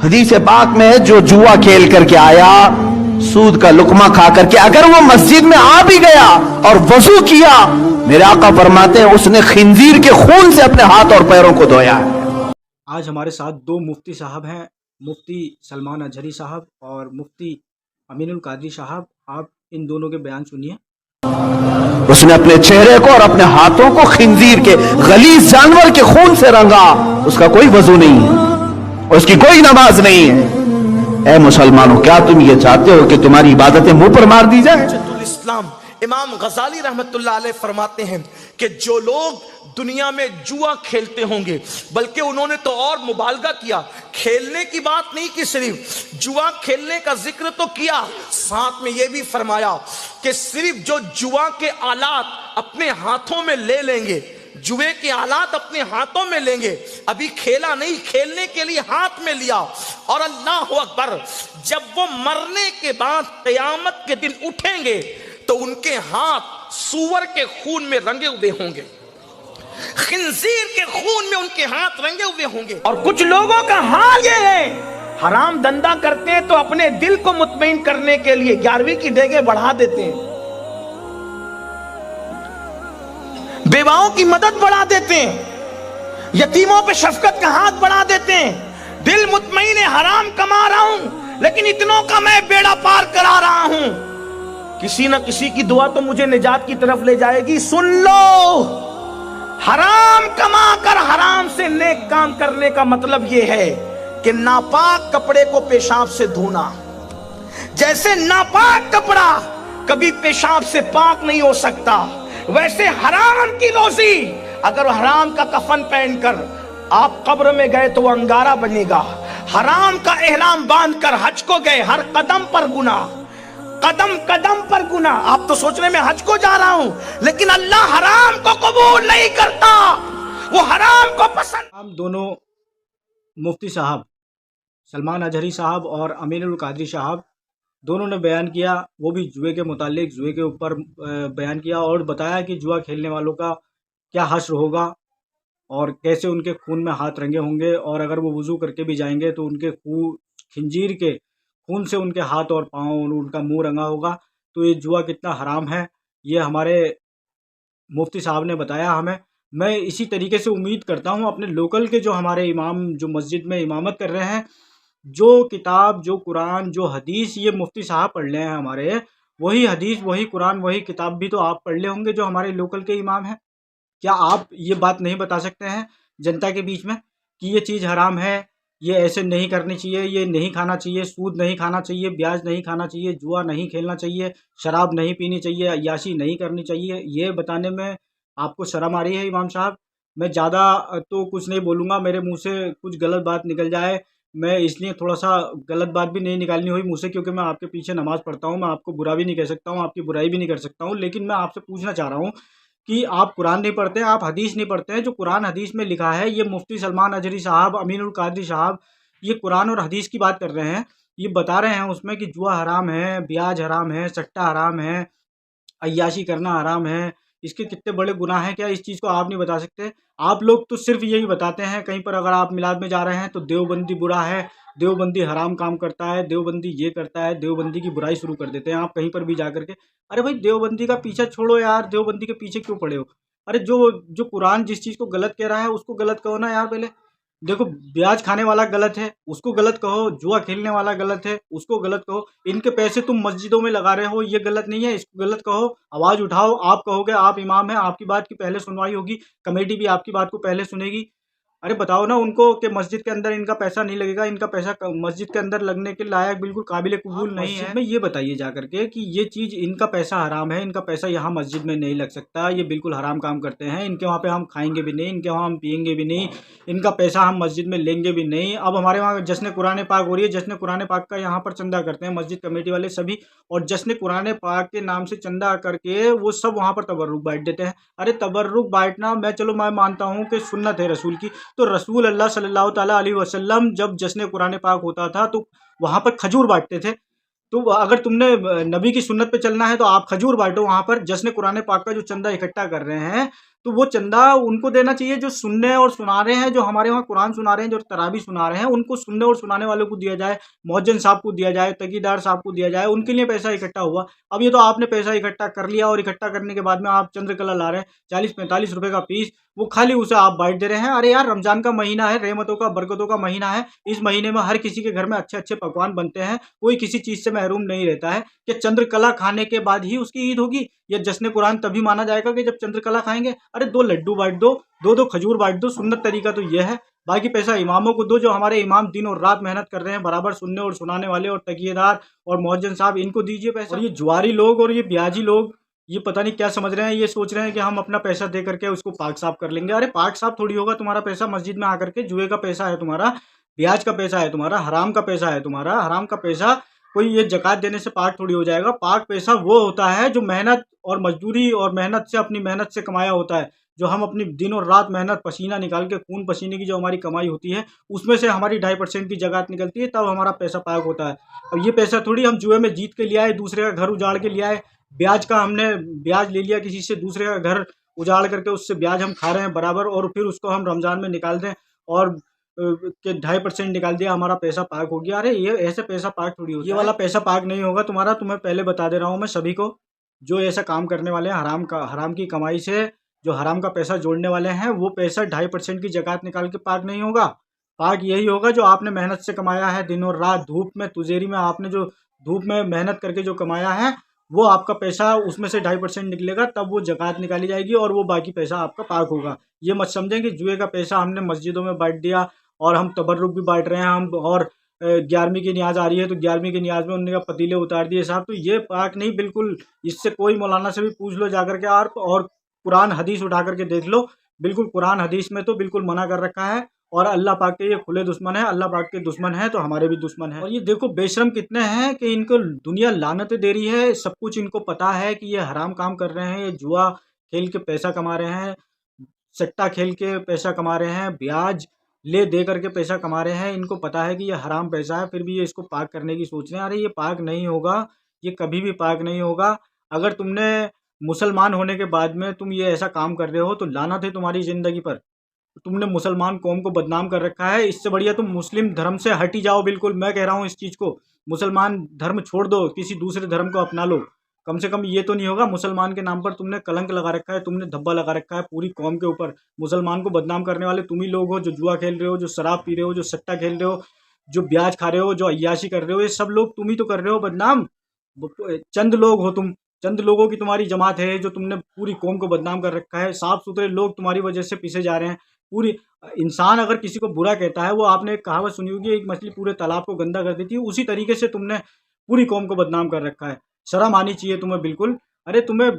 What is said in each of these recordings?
हदीस पाक में है, जो जुआ खेल करके आया, सूद का लुकमा खा करके अगर वो मस्जिद में आ भी गया और वजू किया, मेरे आका फरमाते हैं उसने खिंजीर के खून से अपने हाथ और पैरों को धोया है। आज हमारे साथ दो मुफ्ती साहब हैं, मुफ्ती सलमान अजहरी साहब और मुफ्ती अमीनुल कादरी साहब। आप इन दोनों के बयान सुनिए। उसने अपने चेहरे को और अपने हाथों को खिंजीर के गलीज जानवर के खून से रंगा, उसका कोई वजू नहीं है, उसकी कोई नमाज नहीं है। ए मुसलमानों, क्या तुम ये चाहते हो कि तुम्हारी इबादतें मुंह पर मार दी जाए? इस्लाम इमाम गजाली रहमतुल्लाह अलैह फरमाते हैं कि जो लोग दुनिया में जुआ खेलते होंगे, बल्कि उन्होंने तो और मुबालगा किया, खेलने की बात नहीं की, सिर्फ जुआ खेलने का जिक्र तो किया, साथ में यह भी फरमाया कि सिर्फ जो जुआ के आलात अपने हाथों में ले लेंगे, जुए के आलात अपने हाथों में लेंगे, अभी खेला नहीं, खेलने के लिए हाथ में लिया, और अल्लाह अकबर, जब वो मरने के बाद क़यामत के दिन उठेंगे तो उनके हाथ सूअर के खून में रंगे हुए होंगे, खिंजीर के खून में उनके हाथ रंगे हुए होंगे। और कुछ लोगों का हाल ये है, हराम धंधा करते हैं तो अपने दिल को मुतमईन करने के लिए 11वीं की डेगे बढ़ा देते हैं, बेवाओं की मदद बढ़ा देते हैं, यतीमों पे शफकत का हाथ बढ़ा देते हैं। दिल मुतमईन है, हराम कमा रहा हूं लेकिन इतनों का मैं बेड़ा पार करा रहा हूं, किसी ना किसी की दुआ तो मुझे निजात की तरफ ले जाएगी। सुन लो, हराम कमा कर हराम से नेक काम करने का मतलब यह है कि नापाक कपड़े को पेशाब से धोना, जैसे नापाक कपड़ा कभी पेशाब से पाक नहीं हो सकता, वैसे हराम की रोजी अगर हराम का कफन पहनकर आप कब्र में गए तो वो अंगारा बनेगा। हराम का एहराम बांधकर हज को गए, हर कदम पर गुनाह, कदम कदम पर गुनाह। आप तो सोच रहे मैं हज को जा रहा हूं, लेकिन अल्लाह हराम को कबूल नहीं करता, वो हराम को पसंद। हम दोनों मुफ्ती साहब सलमान अजहरी साहब और अमीनुल कादरी साहब दोनों ने बयान किया, वो भी जुए के मुतालिक, जुए के ऊपर बयान किया और बताया कि जुआ खेलने वालों का क्या हश्र होगा और कैसे उनके खून में हाथ रंगे होंगे, और अगर वो वज़ू करके भी जाएंगे तो उनके खिंजीर के खून से उनके हाथ और पाँव और उनका मुंह रंगा होगा। तो ये जुआ कितना हराम है, ये हमारे मुफ्ती साहब ने बताया हमें। मैं इसी तरीके से उम्मीद करता हूँ अपने लोकल के जो हमारे इमाम जो मस्जिद में इमामत कर रहे हैं, जो किताब, जो कुरान, जो हदीस ये मुफ्ती साहब पढ़ रहे हैं हमारे, वही हदीस, वही कुरान, वही किताब भी तो आप पढ़ ले होंगे जो हमारे लोकल के इमाम हैं। क्या आप ये बात नहीं बता सकते हैं जनता के बीच में कि ये चीज़ हराम है, ये ऐसे नहीं करनी चाहिए, ये नहीं खाना चाहिए, सूद नहीं खाना चाहिए, ब्याज नहीं खाना चाहिए, जुआ नहीं खेलना चाहिए, शराब नहीं पीनी चाहिए, अय्याशी नहीं करनी चाहिए? ये बताने में आपको शर्म आ रही है इमाम साहब? मैं ज़्यादा तो कुछ नहीं बोलूँगा, मेरे मुंह से कुछ गलत बात निकल जाए, मैं इसलिए थोड़ा-सा गलत बात भी नहीं निकालनी हुई मुँह से, क्योंकि मैं आपके पीछे नमाज़ पढ़ता हूँ, मैं आपको बुरा भी नहीं कह सकता हूँ, आपकी बुराई भी नहीं कर सकता हूँ। लेकिन मैं आपसे पूछना चाह रहा हूँ कि आप कुरान नहीं पढ़ते हैं, आप हदीस नहीं पढ़ते हैं। जो कुरान हदीस में लिखा है, ये मुफ्ती सलमान अजहरी साहब, अमीनुल कादरी साहब, ये कुरान और हदीस की बात कर रहे हैं। ये बता रहे हैं उसमें कि जुआ हराम है, ब्याज हराम है, सट्टा हराम है, अय्याशी करना हराम है। इसके कितने बड़े गुनाह हैं, क्या इस चीज़ को आप नहीं बता सकते? आप लोग तो सिर्फ यही बताते हैं, कहीं पर अगर आप मिलाद में जा रहे हैं तो देवबंदी बुरा है, देवबंदी हराम काम करता है, देवबंदी ये करता है, देवबंदी की बुराई शुरू कर देते हैं आप कहीं पर भी जा कर के। अरे भाई, देवबंदी का पीछा छोड़ो यार, देवबंदी के पीछे क्यों पड़े हो? अरे जो जो कुरान जिस चीज़ को गलत कह रहा है उसको गलत कहो ना यार पहले। देखो, ब्याज खाने वाला गलत है, उसको गलत कहो, जुआ खेलने वाला गलत है, उसको गलत कहो, इनके पैसे तुम मस्जिदों में लगा रहे हो, ये गलत नहीं है, इसको गलत कहो, आवाज़ उठाओ। आप कहोगे, आप इमाम हैं, आपकी बात की पहले सुनवाई होगी, कमेटी भी आपकी बात को पहले सुनेगी। अरे बताओ ना उनको कि मस्जिद के अंदर इनका पैसा नहीं लगेगा, इनका पैसा मस्जिद के अंदर लगने के लायक बिल्कुल काबिल कबूल नहीं है। में ये बताइए जा करके कि ये चीज़, इनका पैसा हराम है, इनका पैसा यहाँ मस्जिद में नहीं लग सकता, ये बिल्कुल हराम काम करते हैं, इनके वहाँ पे हम खाएंगे भी नहीं, इनके वहाँ हम पियेंगे भी नहीं, इनका पैसा हम मस्जिद में लेंगे भी नहीं। अब हमारे वहाँ जश्न कुरान पाक हो रही है, जश्न कुरान पाक का यहाँ पर चंदा करते हैं मस्जिद कमेटी वाले सभी, और जश्न कुरान पाक के नाम से चंदा करके वो सब वहाँ पर तबर्रुक बांट देते हैं। अरे तबर्रुक बांटना, मैं मानता हूँ कि सुन्नत है रसूल की, तो रसूल अल्लाह सल्लल्लाहु ताला अलैहि वसल्लम जब जश्न कुरान पाक होता था तो वहाँ पर खजूर बांटते थे। तो अगर तुमने नबी की सुन्नत पे चलना है तो आप खजूर बांटो वहां पर। जश्न कुरान पाक का जो चंदा इकट्ठा कर रहे हैं तो वो चंदा उनको देना चाहिए जो सुनने और सुना रहे हैं, जो हमारे वहाँ कुरान सुना रहे हैं, जो तराबी सुना रहे हैं, उनको सुनने और सुनाने वालों को दिया जाए, मौजन साहब को दिया जाए, तकीदार साहब को दिया जाए, उनके लिए पैसा इकट्ठा हुआ। अब ये तो आपने पैसा इकट्ठा कर लिया और इकट्ठा करने के बाद में आप चंद्रकला ला रहे हैं 40-45 रुपए का पीस, वो खाली उसे आप बांट दे रहे हैं। अरे यार, रमजान का महीना है, रहमतों का बरकतों का महीना है। इस महीने में हर किसी के घर में अच्छे अच्छे पकवान बनते हैं, कोई किसी चीज से महरूम नहीं रहता है। कि चंद्रकला खाने के बाद ही उसकी ईद होगी? या जश्न कुरान तभी माना जाएगा कि जब चंद्रकला खाएंगे? अरे 2 लड्डू बांट दो, 2 खजूर बांट दो। सुन्नत तरीका तो यह है। बाकी पैसा इमामों को दो, जो हमारे इमाम दिन और रात मेहनत कर रहे हैं बराबर सुनने और सुनाने वाले, और तकीयेदार और मौजन साहब, इनको दीजिए पैसा। और ये जुआरी लोग और ये ब्याजी लोग ये पता नहीं क्या समझ रहे हैं, ये सोच रहे हैं कि हम अपना पैसा दे करके उसको पाक साफ कर लेंगे। अरे पाक साफ थोड़ी होगा तुम्हारा पैसा। मस्जिद में आकर के जुए का पैसा है तुम्हारा, ब्याज का पैसा है तुम्हारा, हराम का पैसा है तुम्हारा। हराम का पैसा कोई ये ज़कात देने से पाक थोड़ी हो जाएगा। पाक पैसा वो होता है जो मेहनत और मजदूरी और मेहनत से, अपनी मेहनत से कमाया होता है, जो हम अपनी दिन और रात मेहनत पसीना निकाल के, खून पसीने की जो हमारी कमाई होती है, उसमें से हमारी 2.5% की ज़कात निकलती है, तब हमारा पैसा पाक होता है। अब ये पैसा थोड़ी हम जुए में जीत के लिया है, दूसरे का घर उजाड़ के लिया है। ब्याज का हमने ब्याज ले लिया किसी से, दूसरे का घर उजाड़ करके उससे ब्याज हम खा रहे हैं बराबर, और फिर उसको हम रमज़ान में निकाल दें और के 2.5% निकाल दिया, हमारा पैसा पाक हो गया। अरे ये ऐसे पैसा पाक थोड़ी होता है। ये वाला पैसा पाक नहीं होगा तुम्हारा। तुम्हें पहले बता दे रहा हूँ मैं सभी को, जो ऐसा काम करने वाले हैं, हराम की कमाई से जो हराम का पैसा जोड़ने वाले हैं, वो पैसा 2.5% की ज़कात निकाल के पाक नहीं होगा। पाक यही होगा जो आपने मेहनत से कमाया है, दिन और रात धूप में तुजेरी में आपने जो धूप में मेहनत करके जो कमाया है, वो आपका पैसा उसमें से 2.5% निकलेगा, तब वो ज़कात निकाली जाएगी और वो बाकी पैसा आपका पाक होगा। ये मत समझें कि जुए का पैसा हमने मस्जिदों में बांट दिया और हम तबर्रुक भी बांट रहे हैं हम, और 11वीं की न्याज आ रही है तो 11वीं की न्याज में उन्होंने का पतीले उतार दिए साहब, तो ये पाक नहीं बिल्कुल। इससे कोई मौलाना से भी पूछ लो जाकर के, और कुरान हदीस उठा करके देख लो, बिल्कुल कुरान हदीस में तो बिल्कुल मना कर रखा है। और अल्लाह पाक के ये खुले दुश्मन है, अल्लाह पाक के दुश्मन है तो हमारे भी दुश्मन है। और ये देखो बेशरम कितने हैं कि इनको दुनिया लानतें दे रही है। सब कुछ इनको पता है कि ये हराम काम कर रहे हैं, ये जुआ खेल के पैसा कमा रहे हैं, सट्टा खेल के पैसा कमा रहे हैं, ब्याज ले दे करके पैसा कमा रहे हैं। इनको पता है कि ये हराम पैसा है, फिर भी ये इसको पाक करने की सोच रहे हैं। अरे ये पाक नहीं होगा, ये कभी भी पाक नहीं होगा। अगर तुमने मुसलमान होने के बाद में तुम ये ऐसा काम कर रहे हो तो लानत है तुम्हारी ज़िंदगी पर। तुमने मुसलमान कौम को बदनाम कर रखा है। इससे बढ़िया तुम मुस्लिम धर्म से हट ही जाओ। बिल्कुल मैं कह रहा हूँ इस चीज़ को, मुसलमान धर्म छोड़ दो, किसी दूसरे धर्म को अपना लो। कम से कम ये तो नहीं होगा मुसलमान के नाम पर तुमने कलंक लगा रखा है, तुमने धब्बा लगा रखा है पूरी कौम के ऊपर। मुसलमान को बदनाम करने वाले तुम ही लोग हो, जो जुआ खेल रहे हो, जो शराब पी रहे हो, जो सट्टा खेल रहे हो, जो ब्याज खा रहे हो, जो अय्याशी कर रहे हो, ये सब लोग तुम ही तो कर रहे हो बदनाम। चंद लोग हो तुम, चंद लोगों की तुम्हारी जमात है जो तुमने पूरी कौम को बदनाम कर रखा है। साफ सुथरे लोग तुम्हारी वजह से पीछे जा रहे हैं। पूरी इंसान अगर किसी को बुरा कहता है, वो आपने एक कहावत सुनी होगी, एक मछली पूरे तालाब को गंदा कर देती है, उसी तरीके से तुमने पूरी कौम को बदनाम कर रखा है। शर्म आनी चाहिए तुम्हें बिल्कुल। अरे तुम्हें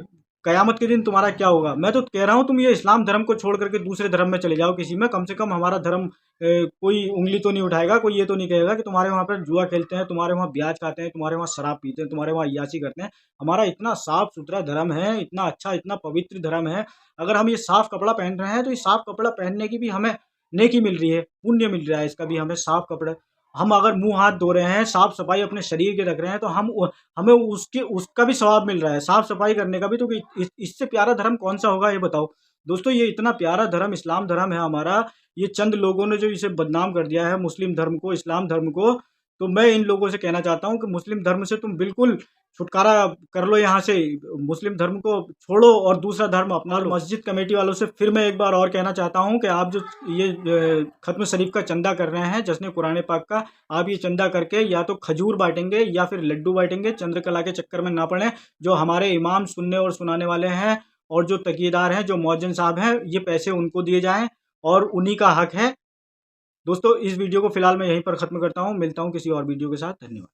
कयामत के दिन तुम्हारा क्या होगा? मैं तो कह रहा हूँ तुम ये इस्लाम धर्म को छोड़ करके दूसरे धर्म में चले जाओ किसी में। कम से कम हमारा धर्म कोई उंगली तो नहीं उठाएगा, कोई ये तो नहीं कहेगा कि तुम्हारे वहाँ पर जुआ खेलते हैं, तुम्हारे वहाँ ब्याज खाते हैं, तुम्हारे वहाँ शराब पीते हैं, तुम्हारे वहाँ अय्याशी करते हैं। हमारा इतना साफ सुथरा धर्म है, इतना अच्छा, इतना पवित्र धर्म है। अगर हम ये साफ कपड़ा पहन रहे हैं तो ये साफ कपड़ा पहनने की भी हमें नेकी मिल रही है, पुण्य मिल रहा है इसका भी हमें। साफ कपड़े, हम अगर मुंह हाथ धो रहे हैं, साफ सफाई अपने शरीर के रख रहे हैं, तो हमें उसका भी सवाब मिल रहा है, साफ सफाई करने का भी। तो इससे प्यारा धर्म कौन सा होगा ये बताओ दोस्तों। ये इतना प्यारा धर्म इस्लाम धर्म है हमारा। ये चंद लोगों ने जो इसे बदनाम कर दिया है, मुस्लिम धर्म को, इस्लाम धर्म को, तो मैं इन लोगों से कहना चाहता हूँ कि मुस्लिम धर्म से तुम बिल्कुल छुटकारा कर लो यहाँ से। मुस्लिम धर्म को छोड़ो और दूसरा धर्म अपना लो। मस्जिद कमेटी वालों से फिर मैं एक बार और कहना चाहता हूँ कि आप जो ये खत्म शरीफ का चंदा कर रहे हैं, जश्न कुरान पाक का, आप ये चंदा करके या तो खजूर बांटेंगे या फिर लड्डू बांटेंगे। चंद्रकला के चक्कर में ना पड़ें। जो हमारे इमाम सुनने और सुनाने वाले हैं और जो तकीयेदार हैं, जो मौजन साहब हैं, ये पैसे उनको दिए जाएँ और उन्हीं का हक है। दोस्तों इस वीडियो को फिलहाल मैं यहीं पर ख़त्म करता हूँ। मिलता हूँ किसी और वीडियो के साथ। धन्यवाद।